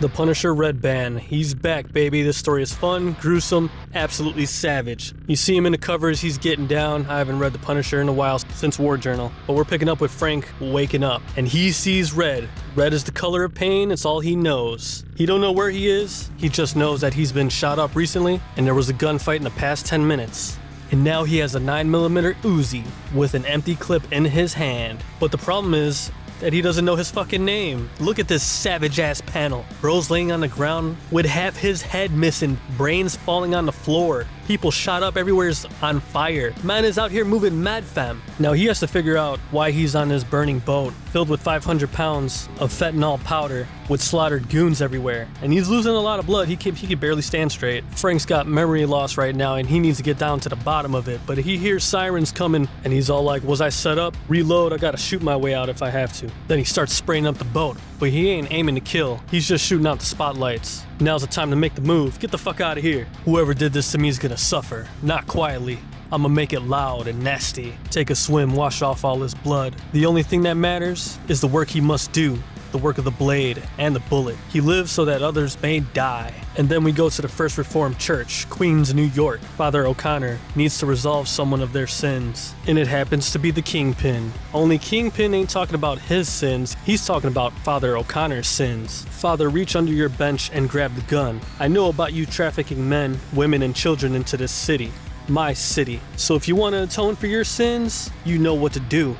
The Punisher Red Band. He's back, baby. This story is fun, gruesome, absolutely savage. You see him in the covers, he's getting down. I haven't read The Punisher in a while since War Journal, but we're picking up with Frank waking up, and he sees red. Red is the color of pain, it's all he knows. He don't know where he is, he just knows that he's been shot up recently, and there was a gunfight in the past 10 minutes. And now he has a 9mm Uzi with an empty clip in his hand. But the problem is that he doesn't know his fucking name. Look at this savage ass panel. Bro's laying on the ground with half his head missing, brains falling on the floor. People shot up, everywhere's on fire. Man is out here moving mad, fam. Now he has to figure out why he's on this burning boat filled with 500 pounds of fentanyl powder with slaughtered goons everywhere. And he's losing a lot of blood. He can barely stand straight. Frank's got memory loss right now and he needs to get down to the bottom of it. But he hears sirens coming and he's all like, was I set up? Reload, I gotta shoot my way out if I have to. Then he starts spraying up the boat. But he ain't aiming to kill. He's just shooting out the spotlights. Now's the time to make the move. Get the fuck out of here. Whoever did this to me is gonna suffer. Not quietly. I'ma make it loud and nasty. Take a swim, wash off all his blood. The only thing that matters is the work he must do. The work of the blade and the bullet. He lives so that others may die. And then we go to the First Reformed Church, Queens, New York. Father O'Connor needs to resolve someone of their sins. And it happens to be the Kingpin. Only Kingpin ain't talking about his sins, he's talking about Father O'Connor's sins. Father, reach under your bench and grab the gun. I know about you trafficking men, women, and children into this city. My city. So if you want to atone for your sins, you know what to do.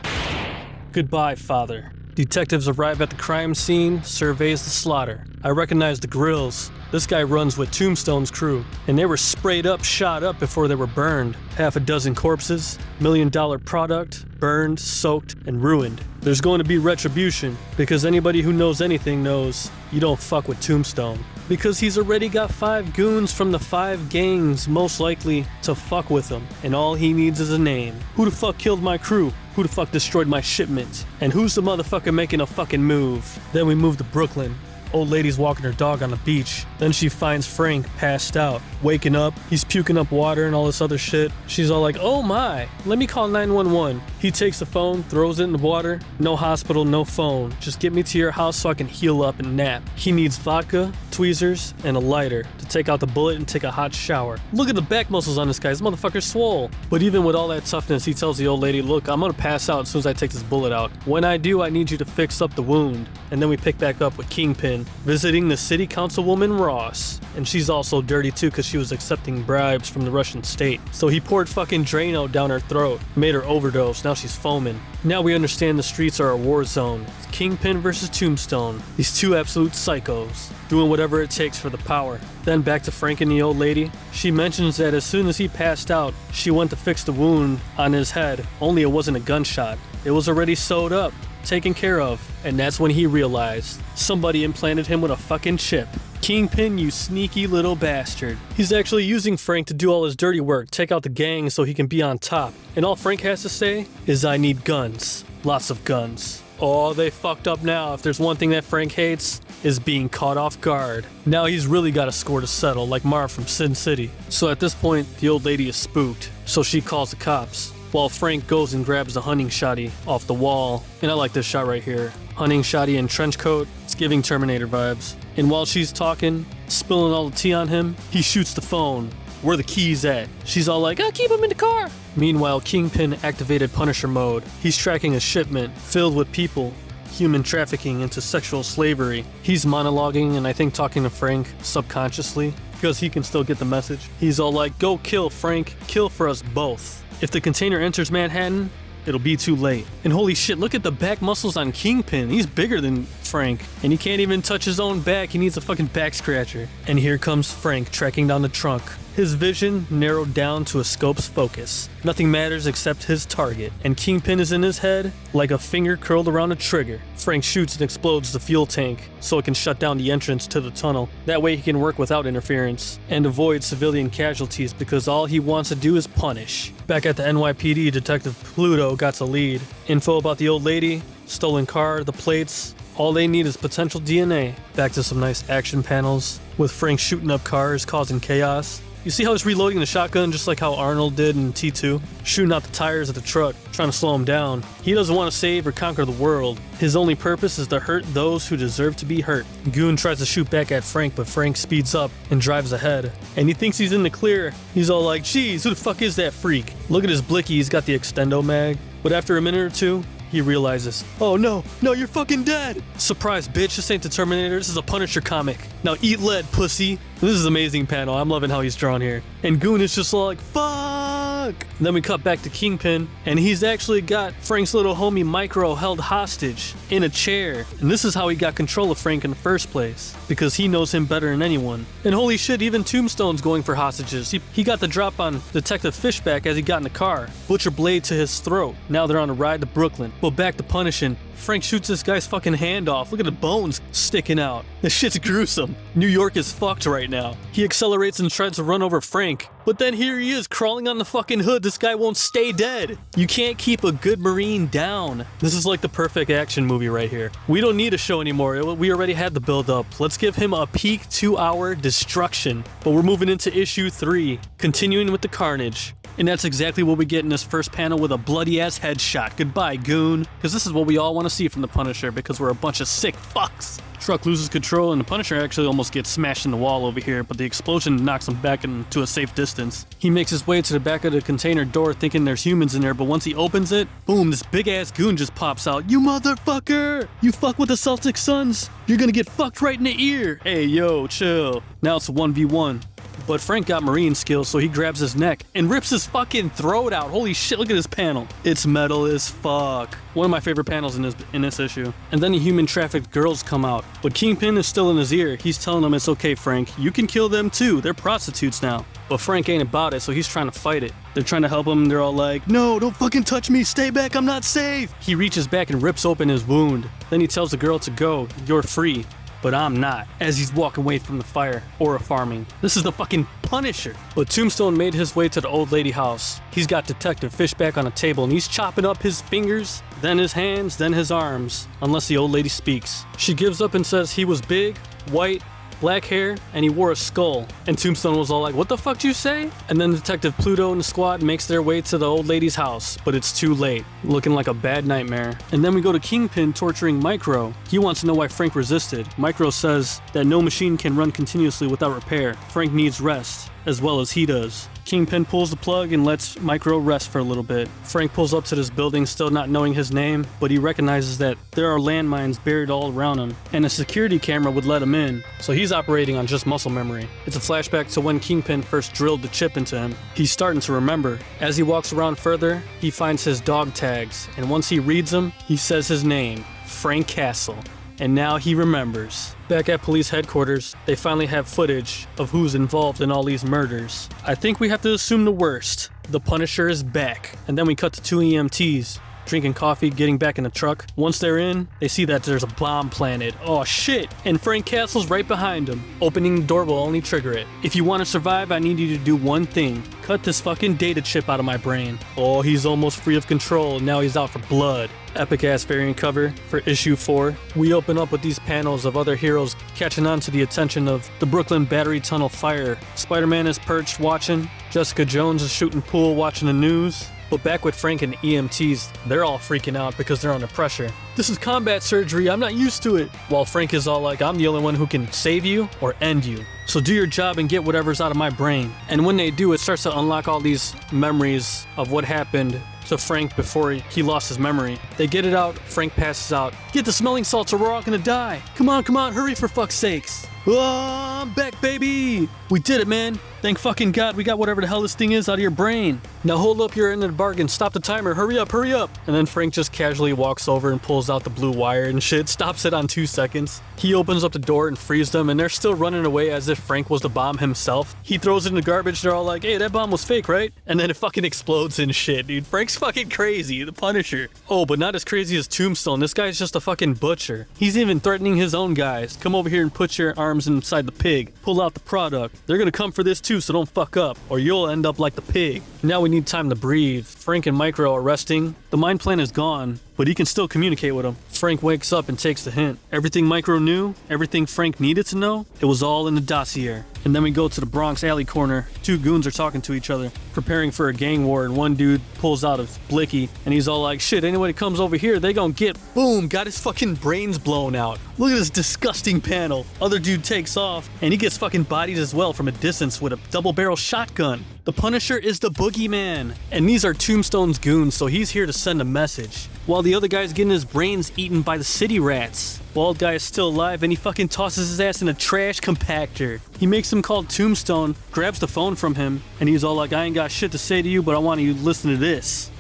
Goodbye, Father. Detectives arrive at the crime scene, surveys the slaughter. I recognize the grills. This guy runs with Tombstone's crew, and they were sprayed up, shot up before they were burned. Half a dozen corpses, $1 million product, burned, soaked, and ruined. There's going to be retribution, because anybody who knows anything knows you don't fuck with Tombstone. Because he's already got 5 goons from the 5 gangs most likely to fuck with him, and all he needs is a name. Who the fuck killed my crew? Who the fuck destroyed my shipment? And who's the motherfucker making a fucking move? Then we move to Brooklyn. Old lady's walking her dog on the beach. Then she finds Frank passed out. Waking up, he's puking up water and all this other shit. She's all like, oh my, let me call 911. He takes the phone, throws it in the water. No hospital, no phone. Just get me to your house so I can heal up and nap. He needs vodka, tweezers, and a lighter to take out the bullet and take a hot shower. Look at the back muscles on this guy, this motherfucker's swole. But even with all that toughness, he tells the old lady, look, I'm gonna pass out as soon as I take this bullet out. When I do, I need you to fix up the wound. And then we pick back up with Kingpin visiting the city councilwoman Ross. And she's also dirty too because she was accepting bribes from the Russian state. So he poured fucking Drano down her throat, made her overdose, now she's foaming. Now we understand the streets are a war zone. It's Kingpin versus Tombstone. These two absolute psychos, doing whatever it takes for the power. Then back to Frank and the old lady. She mentions that as soon as he passed out, she went to fix the wound on his head, only it wasn't a gunshot. It was already sewed up, taken care of, and that's when he realized somebody implanted him with a fucking chip. Kingpin, you sneaky little bastard. He's actually using Frank to do all his dirty work, take out the gang so he can be on top. And all Frank has to say is, I need guns. Lots of guns. Oh, they fucked up now. If there's one thing that Frank hates, is being caught off guard. Now he's really got a score to settle, like Marv from Sin City. So at this point, the old lady is spooked, so she calls the cops. While Frank goes and grabs the hunting shotty off the wall. And I like this shot right here. Hunting shotty in trench coat, it's giving Terminator vibes. And while she's talking, spilling all the tea on him, he shoots the phone. Where the keys at? She's all like, I'll keep him in the car. Meanwhile, Kingpin activated Punisher mode. He's tracking a shipment filled with people, human trafficking into sexual slavery. He's monologuing and I think talking to Frank subconsciously because he can still get the message. He's all like, go kill Frank, kill for us both. If the container enters Manhattan, it'll be too late. And holy shit, look at the back muscles on Kingpin. He's bigger than Frank. And he can't even touch his own back. He needs a fucking back scratcher. And here comes Frank tracking down the trunk. His vision narrowed down to a scope's focus. Nothing matters except his target. And Kingpin is in his head like a finger curled around a trigger. Frank shoots and explodes the fuel tank so it can shut down the entrance to the tunnel. That way he can work without interference and avoid civilian casualties because all he wants to do is punish. Back at the NYPD, Detective Pluto got a lead. Info about the old lady, stolen car, the plates. All they need is potential DNA. Back to some nice action panels with Frank shooting up cars, causing chaos. You see how he's reloading the shotgun just like how Arnold did in T2? Shooting out the tires of the truck, trying to slow him down. He doesn't want to save or conquer the world. His only purpose is to hurt those who deserve to be hurt. Goon tries to shoot back at Frank, but Frank speeds up and drives ahead. And he thinks he's in the clear. He's all like, geez, who the fuck is that freak? Look at his blicky, he's got the extendo mag. But after a minute or two, he realizes, oh no, you're fucking dead. Surprise, bitch, this ain't the Terminator, this is a Punisher comic. Now eat lead, pussy. This is an amazing panel, I'm loving how he's drawn here. And Goon is just like, fuck. And then we cut back to Kingpin, and he's actually got Frank's little homie Micro held hostage in a chair. And this is how he got control of Frank in the first place, because he knows him better than anyone. And holy shit, even Tombstone's going for hostages. He got the drop on Detective Fishback as he got in the car. Butcher blade to his throat. Now they're on a ride to Brooklyn. But back to punishing. Frank shoots this guy's fucking hand off. Look at the bones sticking out. This shit's gruesome. New York is fucked right now. He accelerates and tries to run over Frank. But then here he is crawling on the fucking hood. This guy won't stay dead. You can't keep a good Marine down. This is like the perfect action movie right here. We don't need a show anymore. We already had the build up. Let's give him a peak 2-hour destruction. But we're moving into issue 3, continuing with the carnage. And that's exactly what we get in this first panel with a bloody-ass headshot. Goodbye, Goon. Because this is what we all want to see from the Punisher, because we're a bunch of sick fucks. Truck loses control, and the Punisher actually almost gets smashed in the wall over here, but the explosion knocks him back into a safe distance. He makes his way to the back of the container door thinking there's humans in there, but once he opens it, boom, this big-ass Goon just pops out. You motherfucker! You fuck with the Celtics Suns? You're gonna get fucked right in the ear! Hey, yo, chill. Now it's a 1v1. But Frank got Marine skills, so he grabs his neck and rips his fucking throat out. Holy shit, look at this panel. It's metal as fuck. One of my favorite panels in this issue. And then the human trafficked girls come out. But Kingpin is still in his ear. He's telling him it's okay, Frank. You can kill them too. They're prostitutes now. But Frank ain't about it, so he's trying to fight it. They're trying to help him. They're all like, no, don't fucking touch me. Stay back. I'm not safe. He reaches back and rips open his wound. Then he tells the girl to go. You're free. But I'm not, as he's walking away from the fire or farming. This is the fucking Punisher. But Tombstone made his way to the old lady house. He's got Detective Fishback on a table and he's chopping up his fingers, then his hands, then his arms, unless the old lady speaks. She gives up and says he was big, white, black hair, and he wore a skull. And Tombstone was all like, what the fuck you say? And then Detective Pluto and the squad makes their way to the old lady's house, but it's too late, looking like a bad nightmare. And then we go to Kingpin torturing Micro. He wants to know why Frank resisted. Micro says that no machine can run continuously without repair. Frank needs rest, as well as he does. Kingpin pulls the plug and lets Micro rest for a little bit. Frank pulls up to this building, still not knowing his name, but he recognizes that there are landmines buried all around him, and a security camera would let him in, so he's operating on just muscle memory. It's a flashback to when Kingpin first drilled the chip into him. He's starting to remember. As he walks around further, he finds his dog tags, and once he reads them, he says his name, Frank Castle. And now he remembers. Back at police headquarters, they finally have footage of who's involved in all these murders. I think we have to assume the worst. The Punisher is back. And then we cut to 2 EMTs, drinking coffee, getting back in the truck. Once they're in, they see that there's a bomb planted. Oh shit! And Frank Castle's right behind them. Opening the door will only trigger it. If you want to survive, I need you to do one thing. Cut this fucking data chip out of my brain. Oh, he's almost free of control. Now he's out for blood. Epic ass variant cover for issue 4. We open up with these panels of other heroes catching on to the attention of the Brooklyn Battery Tunnel fire. Spider-Man is perched watching. Jessica Jones is shooting pool watching the news. But back with Frank and the EMTs, they're all freaking out because they're under pressure. This is combat surgery, I'm not used to it. While Frank is all like, I'm the only one who can save you or end you. So do your job and get whatever's out of my brain. And when they do, it starts to unlock all these memories of what happened to Frank before he lost his memory. They get it out, Frank passes out. Get the smelling salts or we're all gonna die. Come on, hurry for fuck's sakes. Oh, I'm back, baby! We did it, man. Thank fucking God we got whatever the hell this thing is out of your brain. Now hold up your end of the bargain. Stop the timer. Hurry up. And then Frank just casually walks over and pulls out the blue wire and shit. Stops it on 2 seconds. He opens up the door and frees them, and they're still running away as if Frank was the bomb himself. He throws it in the garbage. They're all like, hey, that bomb was fake, right? And then it fucking explodes and shit, dude. Frank's fucking crazy. The Punisher. Oh, but not as crazy as Tombstone. This guy's just a fucking butcher. He's even threatening his own guys. Come over here and put your arms inside the pig. Pull out the product. They're gonna come for this too, so don't fuck up, or you'll end up like the pig. Now we need time to breathe. Frank and Micro are resting. The mind plan is gone, but he can still communicate with them. Frank wakes up and takes the hint. Everything Micro knew, everything Frank needed to know, it was all in the dossier. And then we go to the Bronx alley corner. Two goons are talking to each other, preparing for a gang war, and one dude pulls out a blicky, and he's all like, shit, anybody comes over here, they gon' get, boom, got his fucking brains blown out. Look at this disgusting panel. Other dude takes off, and he gets fucking bodied as well from a distance with a double-barrel shotgun. The Punisher is the boogeyman, and these are Tombstone's goons, so he's here to send a message. While the other guy's getting his brains eaten by the city rats. Bald guy is still alive, and he fucking tosses his ass in a trash compactor. He makes him call Tombstone, grabs the phone from him, and he's all like, I ain't got shit to say to you, but I want you to listen to this.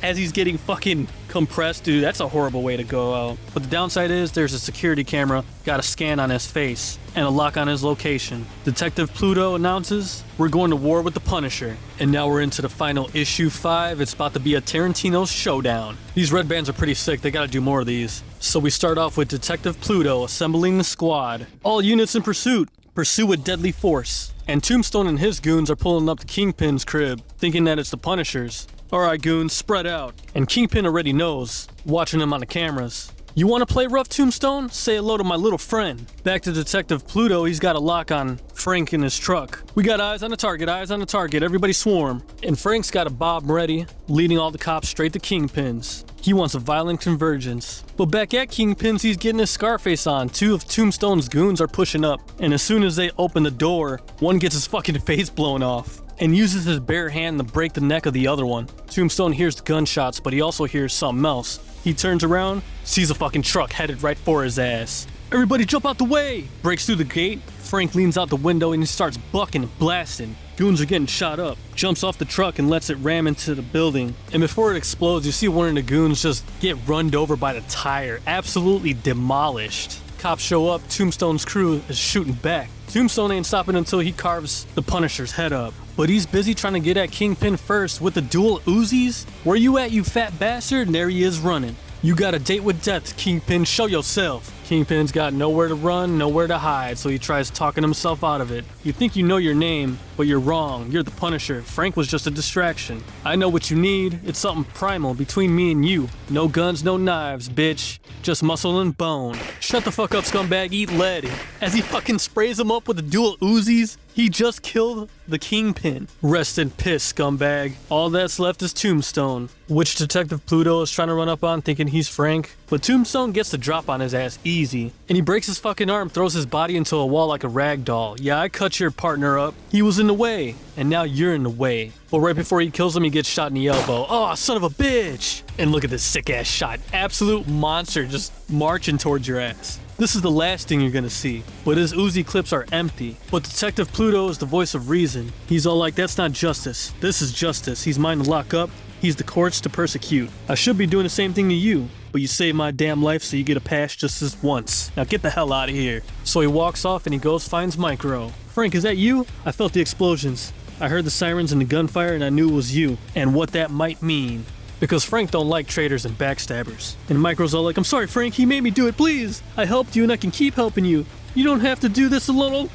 As he's getting fucking compressed, dude, that's a horrible way to go out. But the downside is there's a security camera, got a scan on his face, and a lock on his location. Detective Pluto announces, we're going to war with the Punisher. And now we're into the final issue 5. It's about to be a Tarantino showdown. These red bands are pretty sick, they gotta do more of these. So we start off with Detective Pluto assembling the squad. All units in pursuit. Pursue with deadly force. And Tombstone and his goons are pulling up to Kingpin's crib, thinking that it's the Punisher's. Alright goons, spread out. And Kingpin already knows, watching him on the cameras. You wanna play rough, Tombstone? Say hello to my little friend. Back to Detective Pluto, he's got a lock on Frank in his truck. We got eyes on the target, everybody swarm. And Frank's got a bomb ready, leading all the cops straight to Kingpin's. He wants a violent convergence. But back at Kingpin's, he's getting his Scarface on. Two of Tombstone's goons are pushing up. And as soon as they open the door, one gets his fucking face blown off and uses his bare hand to break the neck of the other one. Tombstone hears the gunshots, but he also hears something else. He turns around, sees a fucking truck headed right for his ass. Everybody jump out the way! Breaks through the gate, Frank leans out the window and he starts bucking and blasting. Goons are getting shot up. Jumps off the truck and lets it ram into the building. And before it explodes, you see one of the goons just get runned over by the tire. Absolutely demolished. Cops show up, Tombstone's crew is shooting back. Tombstone ain't stopping until he carves the Punisher's head up. But he's busy trying to get at Kingpin first with the dual Uzis. Where you at, you fat bastard? And there he is running. You got a date with death, Kingpin, show yourself. Kingpin's got nowhere to run, nowhere to hide, so he tries talking himself out of it. You think you know your name, but you're wrong. You're the Punisher. Frank was just a distraction. I know what you need. It's something primal between me and you. No guns, no knives, bitch. Just muscle and bone. Shut the fuck up, scumbag. Eat lead. As he fucking sprays him up with the dual Uzis, he just killed the Kingpin. Rest in piss, scumbag. All that's left is Tombstone, which Detective Pluto is trying to run up on thinking he's Frank. But Tombstone gets the drop on his ass easy. And he breaks his fucking arm, throws his body into a wall like a rag doll. Yeah, I cut your partner up. He was in the way, and now you're in the way. But right before he kills him, he gets shot in the elbow. Oh, son of a bitch! And look at this sick ass shot. Absolute monster just marching towards your ass. This is the last thing you're gonna see, but his Uzi clips are empty. But Detective Pluto is the voice of reason. He's all like, that's not justice. This is justice. He's mine to lock up. He's the courts to persecute. I should be doing the same thing to you, but you saved my damn life, so you get a pass just this once. Now get the hell out of here. So he walks off and he goes finds Micro. Frank, is that you? I felt the explosions. I heard the sirens and the gunfire and I knew it was you, and what that might mean. Because Frank don't like traitors and backstabbers. And Micro's all like, I'm sorry Frank, he made me do it, please. I helped you and I can keep helping you. You don't have to do this alone.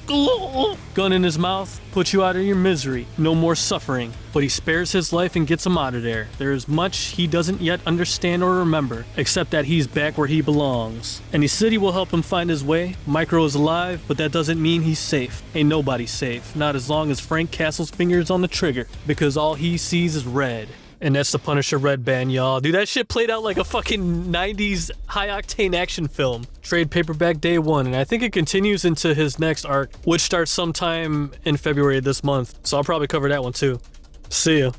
Gun in his mouth, put you out of your misery. No more suffering. But he spares his life and gets him out of there. There is much he doesn't yet understand or remember, except that he's back where he belongs. And he said he will help him find his way. Micro is alive, but that doesn't mean he's safe. Ain't nobody safe. Not as long as Frank Castle's fingers on the trigger. Because all he sees is red. And that's the Punisher red band, y'all. Dude, that shit played out like a fucking 90s high-octane action film. Trade paperback day 1, and I think it continues into his next arc, which starts sometime in February of this month. So I'll probably cover that one too. See ya.